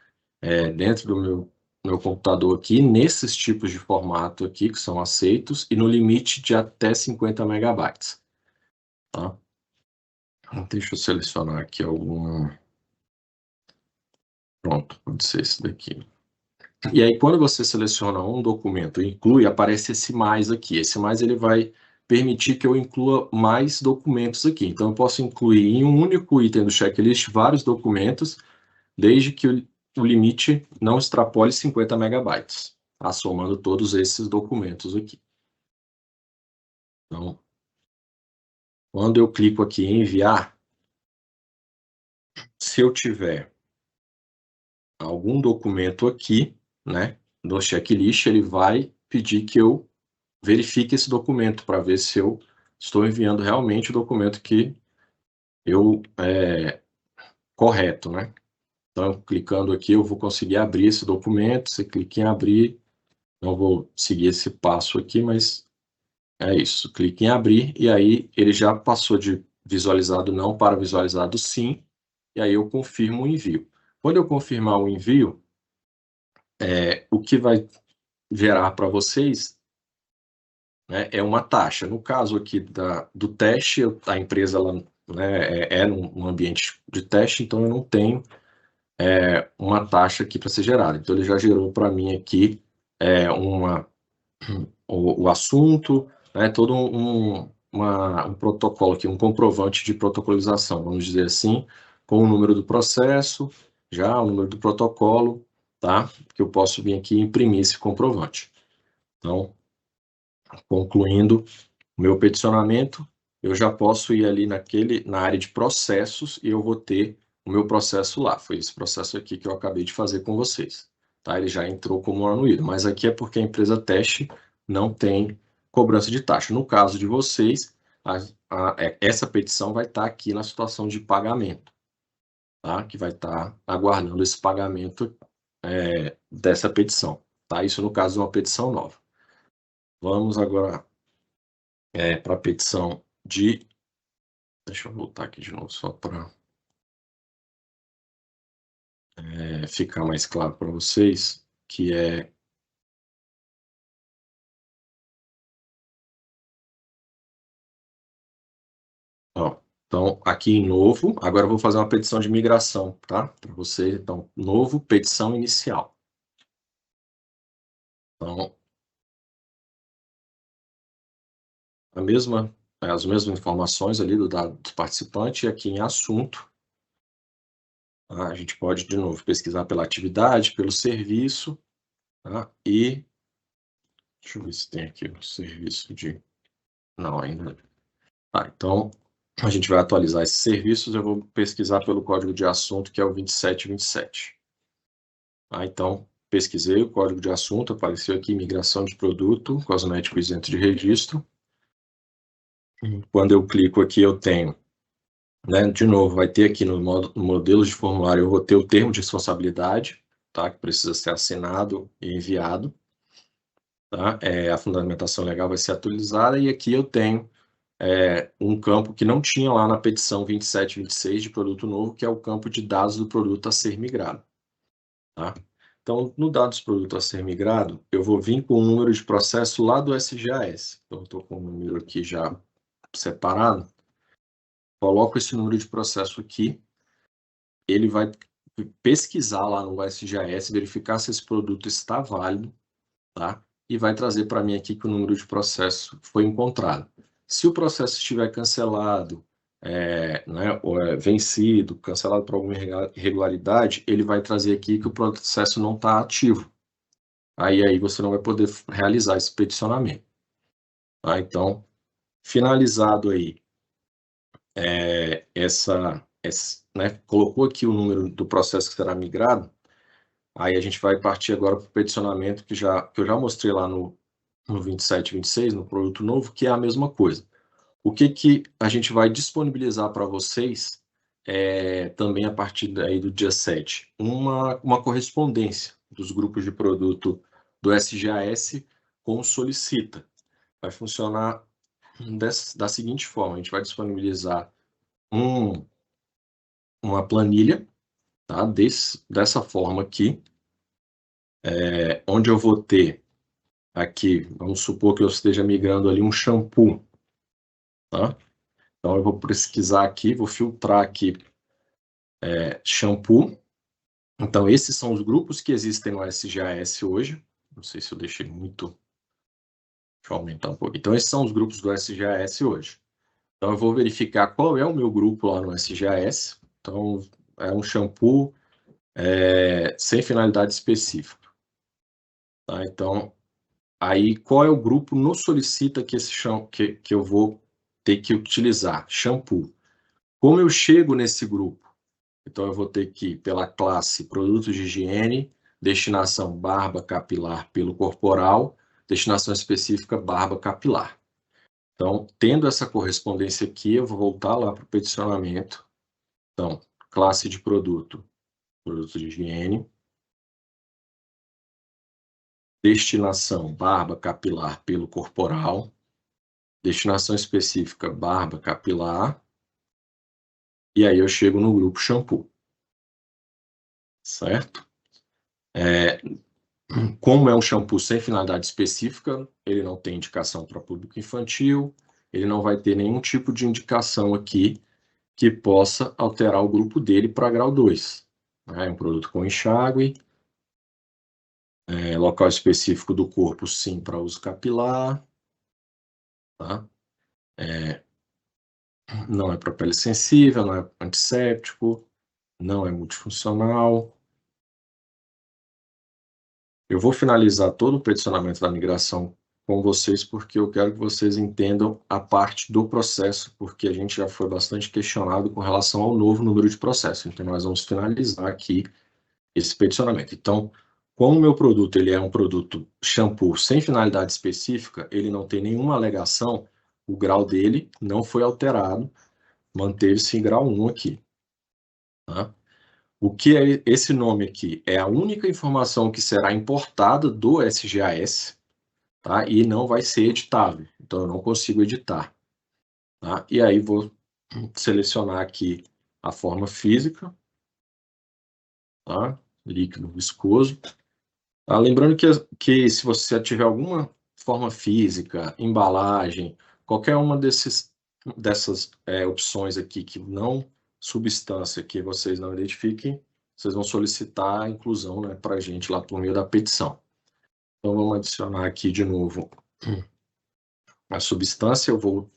dentro do meu computador aqui, nesses tipos de formato aqui, que são aceitos, e no limite de até 50 megabytes. Tá? Deixa eu selecionar aqui algum... Pronto, pode ser esse daqui. E aí, quando você seleciona um documento e inclui, aparece esse mais aqui. Esse mais ele vai permitir que eu inclua mais documentos aqui. Então, eu posso incluir em um único item do checklist vários documentos, desde que o limite não extrapole 50 megabytes, tá? Somando todos esses documentos aqui. Então, quando eu clico aqui em enviar, se eu tiver algum documento aqui, né, no checklist, ele vai pedir que eu verifique esse documento para ver se eu estou enviando realmente o documento que correto, né? Então, clicando aqui, eu vou conseguir abrir esse documento. Você clica em abrir, não vou seguir esse passo aqui, mas é isso. Clique em abrir e aí ele já passou de visualizado não para visualizado sim, e aí eu confirmo o envio. Quando eu confirmar o envio, o que vai gerar para vocês, né, é uma taxa. No caso aqui do teste, a empresa ela, né, num ambiente de teste, então eu não tenho uma taxa aqui para ser gerada. Então ele já gerou para mim aqui o assunto, né, todo um protocolo aqui, um comprovante de protocolização, vamos dizer assim, com o número do processo, já o número do protocolo, tá? Que eu posso vir aqui e imprimir esse comprovante. Então, concluindo o meu peticionamento, eu já posso ir ali na área de processos e eu vou ter o meu processo lá. Foi esse processo aqui que eu acabei de fazer com vocês. Tá? Ele já entrou como anuído, mas aqui é porque a empresa teste não tem cobrança de taxa. No caso de vocês, essa petição vai estar aqui na situação de pagamento, tá? Que vai estar aguardando esse pagamento dessa petição, tá? Isso no caso de uma petição nova. Vamos agora para a petição de... Deixa eu voltar aqui de novo, só para ficar mais claro para vocês, que é... Ó, então, aqui em novo, agora eu vou fazer uma petição de migração, tá? Para você, então, novo, petição inicial. Então, as mesmas informações ali do dado do participante, e aqui em assunto, a gente pode, de novo, pesquisar pela atividade, pelo serviço, tá? E deixa eu ver se tem aqui o serviço de... Não, ainda. Tá, então, a gente vai atualizar esses serviços, eu vou pesquisar pelo código de assunto, que é o 2727. Tá, então, pesquisei o código de assunto, apareceu aqui migração de produto, cosmético isento de registro. Quando eu clico aqui, eu tenho, né, de novo, vai ter aqui no modelo de formulário, eu vou ter o termo de responsabilidade, tá, que precisa ser assinado e enviado. Tá? A fundamentação legal vai ser atualizada, e aqui eu tenho um campo que não tinha lá na petição 2726 de produto novo, que é o campo de dados do produto a ser migrado. Tá? Então, no dados do produto a ser migrado, eu vou vir com o número de processo lá do SGAS. Então, eu estou com o número aqui já separado. Coloco esse número de processo aqui, ele vai pesquisar lá no SGAS, verificar se esse produto está válido, tá? E vai trazer para mim aqui que o número de processo foi encontrado. Se o processo estiver cancelado, né, ou vencido, cancelado por alguma irregularidade, ele vai trazer aqui que o processo não está ativo. Aí você não vai poder realizar esse peticionamento. Tá? Então, finalizado aí, né, colocou aqui o número do processo que será migrado, aí a gente vai partir agora para o peticionamento que eu já mostrei lá no 2726, no produto novo, que é a mesma coisa. O que a gente vai disponibilizar para vocês também a partir daí do dia 7? Uma correspondência dos grupos de produto do SGAS com o solicita. Vai funcionar da seguinte forma: a gente vai disponibilizar uma planilha, tá? Dessa forma aqui, onde eu vou ter aqui, vamos supor que eu esteja migrando ali um shampoo, tá? Então, eu vou pesquisar aqui, vou filtrar aqui shampoo. Então, esses são os grupos que existem no SGAS hoje. Não sei se eu deixei muito... Deixa eu aumentar um pouco. Então, esses são os grupos do SGAS hoje. Então, eu vou verificar qual é o meu grupo lá no SGAS. Então, é um shampoo sem finalidade específica. Tá? Então, aí, qual é o grupo no solicita que eu vou ter que utilizar? Shampoo. Como eu chego nesse grupo? Então, eu vou ter que ir pela classe produtos de higiene, destinação barba capilar, pelo corporal, destinação específica barba capilar. Então, tendo essa correspondência aqui, eu vou voltar lá para o peticionamento. Então, classe de produto, produto de higiene, destinação barba capilar, pelo corporal, destinação específica barba capilar, e aí eu chego no grupo shampoo. Certo? Como é um shampoo sem finalidade específica, ele não tem indicação para público infantil, ele não vai ter nenhum tipo de indicação aqui que possa alterar o grupo dele para grau 2. É um produto com enxágue, local específico do corpo, sim, para uso capilar, tá? Não é para pele sensível, não é antisséptico, não é multifuncional. Eu vou finalizar todo o peticionamento da migração com vocês, porque eu quero que vocês entendam a parte do processo, porque a gente já foi bastante questionado com relação ao novo número de processo. Então, nós vamos finalizar aqui esse peticionamento. Então, como o meu produto ele é um produto shampoo sem finalidade específica, ele não tem nenhuma alegação o grau dele não foi alterado, manteve-se em grau 1 aqui. Tá? O que é esse nome aqui? É a única informação que será importada do SGAS, tá? E não vai ser editável, então eu não consigo editar. Tá? E aí vou selecionar aqui a forma física, tá? Líquido viscoso. Tá? Lembrando que se você tiver alguma forma física, embalagem, qualquer uma dessas opções aqui que não substância que vocês não identifiquem, vocês vão solicitar a inclusão, né, para a gente lá por meio da petição. Então vamos adicionar aqui de novo a substância. Eu vou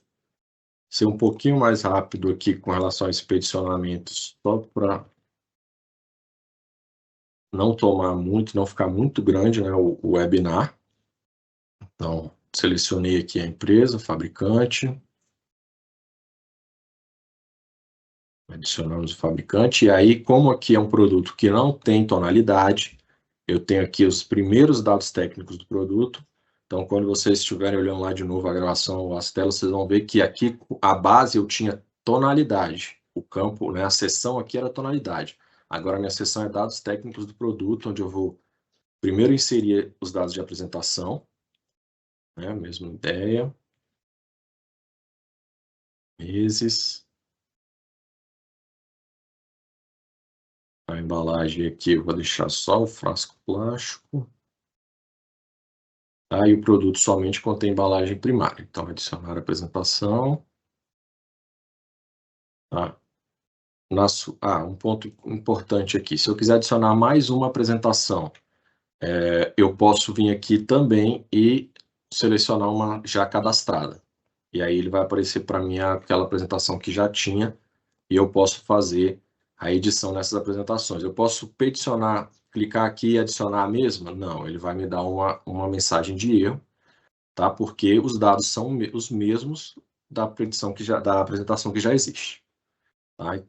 ser um pouquinho mais rápido aqui com relação a expedicionamentos, só para não tomar muito, não ficar muito grande, né, o webinar. Então, selecionei aqui a empresa, fabricante. Adicionamos o fabricante. E aí, como aqui é um produto que não tem tonalidade, eu tenho aqui os primeiros dados técnicos do produto. Então, quando vocês estiverem olhando lá de novo a gravação, as telas, vocês vão ver que aqui a base eu tinha tonalidade. O campo, né, a seção aqui era tonalidade. Agora, a minha seção é dados técnicos do produto, onde eu vou primeiro inserir os dados de apresentação, né, mesma ideia, meses. A embalagem aqui eu vou deixar só o frasco plástico. Tá? E o produto somente contém embalagem primária. Então, adicionar a apresentação. Tá? Um ponto importante aqui. Se eu quiser adicionar mais uma apresentação, eu posso vir aqui também e selecionar uma já cadastrada. E aí ele vai aparecer para mim aquela apresentação que já tinha e eu posso fazer a edição nessas apresentações. Eu posso peticionar, clicar aqui e adicionar a mesma? Não, ele vai me dar uma mensagem de erro, tá? Porque os dados são os mesmos da da apresentação que já existe. Tá?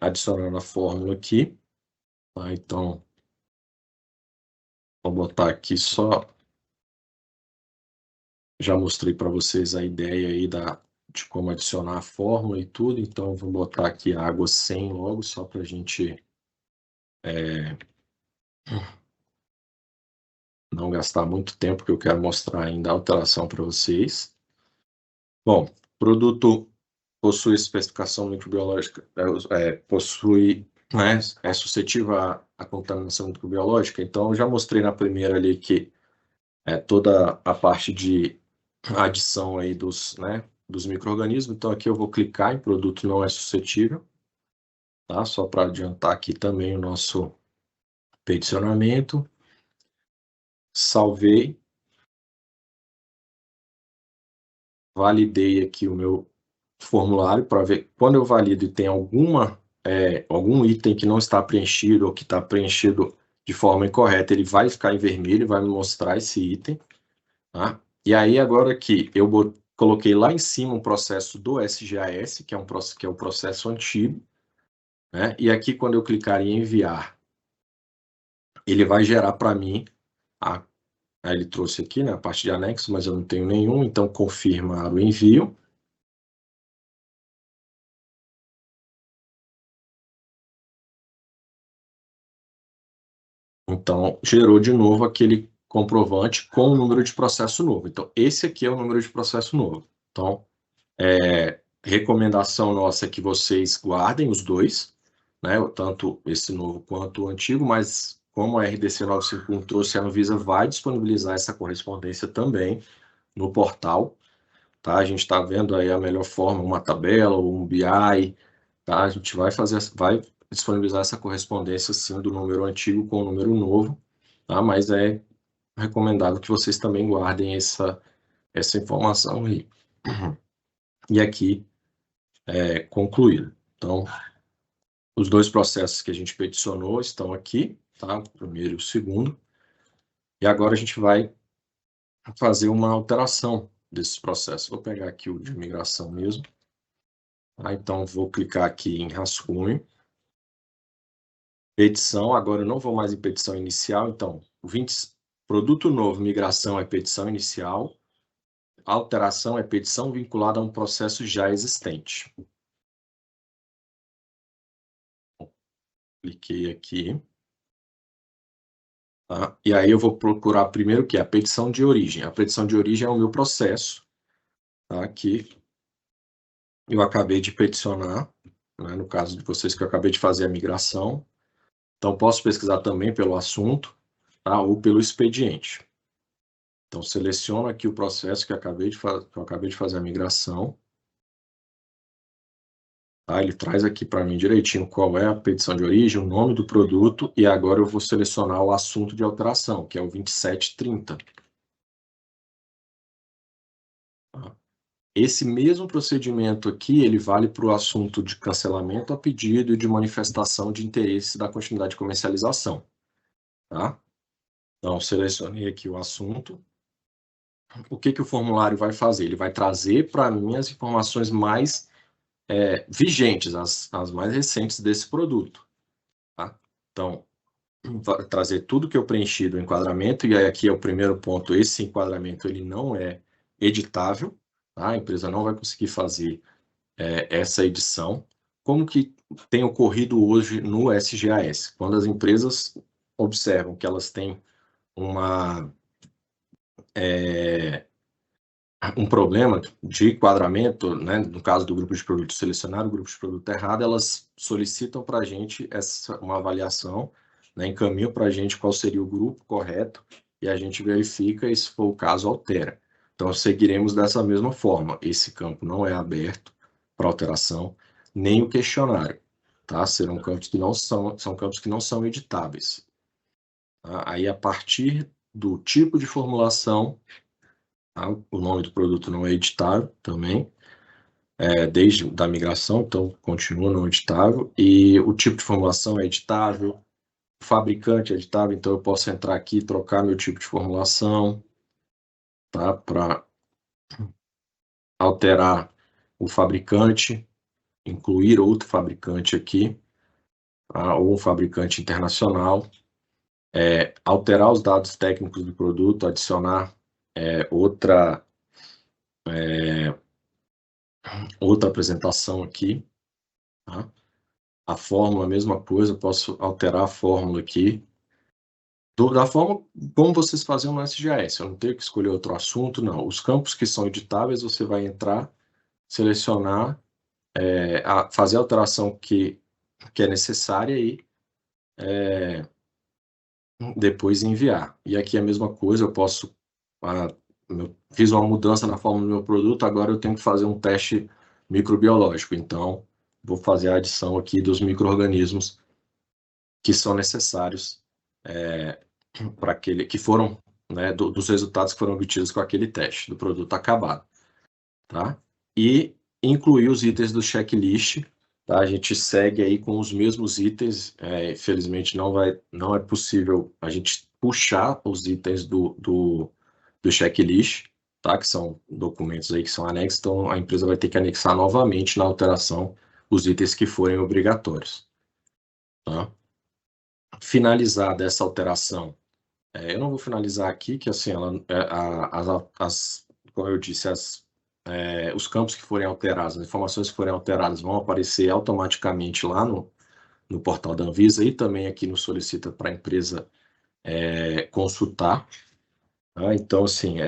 Adicionando a fórmula aqui. Tá? Então, vou botar aqui só. Já mostrei para vocês a ideia aí de como adicionar a fórmula e tudo. Então, vou botar aqui água 100 logo, só para a gente não gastar muito tempo, que eu quero mostrar ainda a alteração para vocês. Bom, produto possui especificação microbiológica, possui, né, é suscetível à contaminação microbiológica. Então, eu já mostrei na primeira ali que toda a parte de adição aí dos micro-organismos. Então, aqui eu vou clicar em produto não é suscetível, tá? Só para adiantar aqui também o nosso peticionamento. Salvei. Validei aqui o meu formulário para ver quando eu valido e tem algum item que não está preenchido ou que está preenchido de forma incorreta, ele vai ficar em vermelho e vai me mostrar esse item. Tá? E aí, agora aqui, eu coloquei lá em cima um processo do SGAS, que é o processo antigo. Né? E aqui, quando eu clicar em enviar, ele vai gerar para mim, ele trouxe aqui, né, a parte de anexo, mas eu não tenho nenhum, então confirmar o envio. Então, gerou de novo aquele comprovante com o número de processo novo. Então, esse aqui é o número de processo novo. Então, recomendação nossa é que vocês guardem os dois, né, tanto esse novo quanto o antigo, mas como a RDC 951 trouxe, a Anvisa vai disponibilizar essa correspondência também no portal. Tá? A gente está vendo aí a melhor forma, uma tabela ou um BI. Tá? A gente vai disponibilizar essa correspondência, sim, do número antigo com o número novo, tá? Mas é recomendável que vocês também guardem essa informação aí. E aqui, concluído. Então, os dois processos que a gente peticionou estão aqui, tá? O primeiro e o segundo. E agora a gente vai fazer uma alteração desses processos. Vou pegar aqui o de migração mesmo. Tá? Então, vou clicar aqui em rascunho. Petição, agora eu não vou mais em petição inicial, então, produto novo, migração é petição inicial, alteração é petição vinculada a um processo já existente. Cliquei aqui. Tá? E aí eu vou procurar primeiro o que é a petição de origem. A petição de origem é o meu processo, tá? Que eu acabei de peticionar, né? No caso de vocês que eu acabei de fazer a migração. Então, posso pesquisar também pelo assunto, tá? Ou pelo expediente. Então, seleciono aqui o processo que eu acabei de fazer a migração. Tá? Ele traz aqui para mim direitinho qual é a petição de origem, o nome do produto, e agora eu vou selecionar o assunto de alteração, que é o 2730. Tá? Esse mesmo procedimento aqui, ele vale para o assunto de cancelamento a pedido e de manifestação de interesse da continuidade de comercialização. Tá? Então, selecionei aqui o assunto. O que o formulário vai fazer? Ele vai trazer para mim as informações mais vigentes, as mais recentes desse produto. Tá? Então, vai trazer tudo que eu preenchi do enquadramento, e aí aqui é o primeiro ponto, esse enquadramento ele não é editável, tá? A empresa não vai conseguir fazer essa edição. Como que tem ocorrido hoje no SGAS? Quando as empresas observam que elas têm um problema de enquadramento, né, no caso do grupo de produto selecionado, o grupo de produto errado, elas solicitam para a gente uma avaliação, né, encaminham para a gente qual seria o grupo correto, e a gente verifica e, se for o caso, altera. Então, seguiremos dessa mesma forma. Esse campo não é aberto para alteração, nem o questionário, tá? Serão campos que não são campos que não são editáveis. Tá? Aí, a partir do tipo de formulação, tá? O nome do produto não é editável também, desde da migração, então continua não editável, e o tipo de formulação é editável, o fabricante é editável, então eu posso entrar aqui e trocar meu tipo de formulação, tá? Para alterar o fabricante, incluir outro fabricante aqui, tá? Ou um fabricante internacional, alterar os dados técnicos do produto, adicionar outra apresentação aqui, tá? A fórmula, a mesma coisa, eu posso alterar a fórmula aqui, da forma como vocês faziam no SGAS. Eu não tenho que escolher outro assunto, não. Os campos que são editáveis, você vai entrar, selecionar, fazer a alteração que é necessária e depois enviar. E aqui a mesma coisa, eu posso... fiz uma mudança na fórmula do meu produto, agora eu tenho que fazer um teste microbiológico. Então, vou fazer a adição aqui dos micro-organismos que são necessários para aquele que foram, né, dos resultados que foram obtidos com aquele teste do produto acabado, tá? E incluir os itens do checklist, tá? A gente segue aí com os mesmos itens, infelizmente não é possível a gente puxar os itens do checklist, tá? Que são documentos aí que são anexos, então a empresa vai ter que anexar novamente na alteração os itens que forem obrigatórios, tá? Finalizada essa alteração, eu não vou finalizar aqui, que assim, como eu disse, os campos que forem alterados, as informações que forem alteradas vão aparecer automaticamente lá no portal da Anvisa e também aqui no Solicita para a empresa consultar. Tá? Então, assim,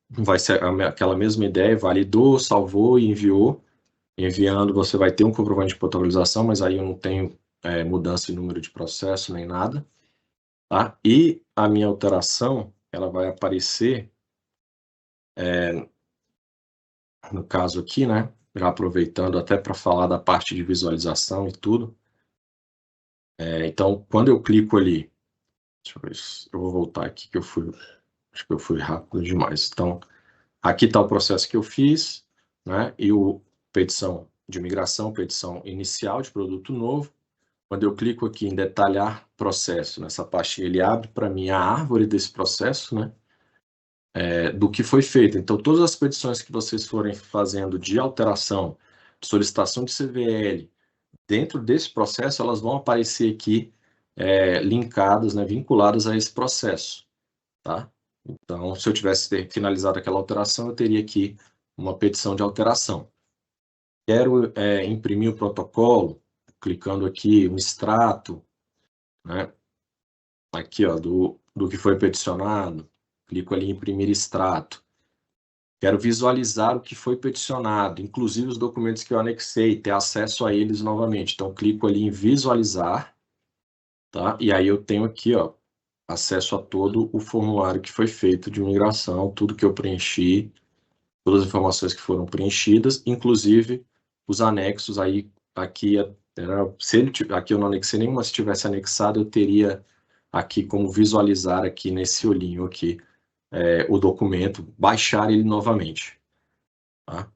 vai ser aquela mesma ideia, validou, salvou e enviou. Enviando, você vai ter um comprovante de potabilização, mas aí eu não tenho mudança em número de processo nem nada. Tá? E a minha alteração, ela vai aparecer, no caso aqui, né? Já aproveitando até para falar da parte de visualização e tudo. Então, quando eu clico ali, deixa eu ver, eu vou voltar aqui que acho que eu fui rápido demais. Então, aqui está o processo que eu fiz, né? E petição de migração, petição inicial de produto novo. Quando eu clico aqui em detalhar processo, nessa pastinha ele abre para mim a árvore desse processo, né? Do que foi feito. Então, todas as petições que vocês forem fazendo de alteração, de solicitação de CVL, dentro desse processo, elas vão aparecer aqui linkadas, né, vinculadas a esse processo, tá? Então, se eu tivesse finalizado aquela alteração, eu teria aqui uma petição de alteração. Quero imprimir o protocolo, clicando aqui no extrato, né? Aqui, ó, do que foi peticionado, clico ali em imprimir extrato. Quero visualizar o que foi peticionado, inclusive os documentos que eu anexei, ter acesso a eles novamente. Então, clico ali em visualizar, tá? E aí eu tenho aqui, ó, acesso a todo o formulário que foi feito de migração, tudo que eu preenchi, todas as informações que foram preenchidas, inclusive os anexos aí, aqui, aqui eu não anexei nenhuma, se tivesse anexado, eu teria aqui como visualizar aqui nesse olhinho aqui, o documento, baixar ele novamente, tá?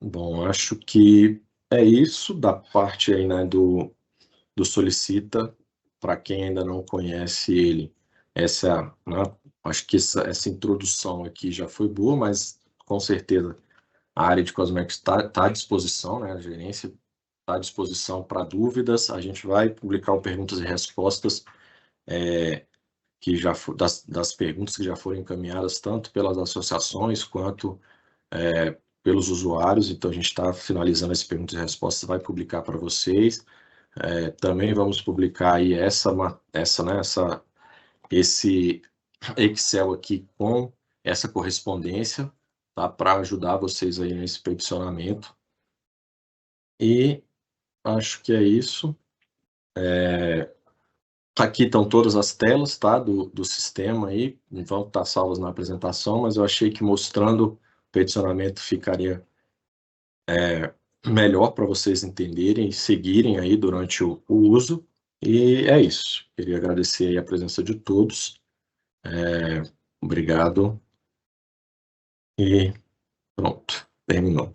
Bom, acho que é isso da parte aí, né, do Solicita. Para quem ainda não conhece ele, né, acho que essa introdução aqui já foi boa, mas com certeza a área de cosméticos está à disposição, né, a gerência está à disposição para dúvidas. A gente vai publicar o perguntas e respostas que já das perguntas que já foram encaminhadas tanto pelas associações quanto pelos usuários. Então a gente está finalizando esse perguntas e respostas, vai publicar para vocês. Também vamos publicar aí esse Excel aqui com essa correspondência, tá? Para ajudar vocês aí nesse peticionamento. E acho que é isso. Aqui estão todas as telas, tá? Do sistema aí, não vão estar salvas na apresentação, mas eu achei que mostrando o peticionamento ficaria melhor para vocês entenderem e seguirem aí durante o uso. E é isso. Queria agradecer aí a presença de todos. Obrigado. E pronto, terminou.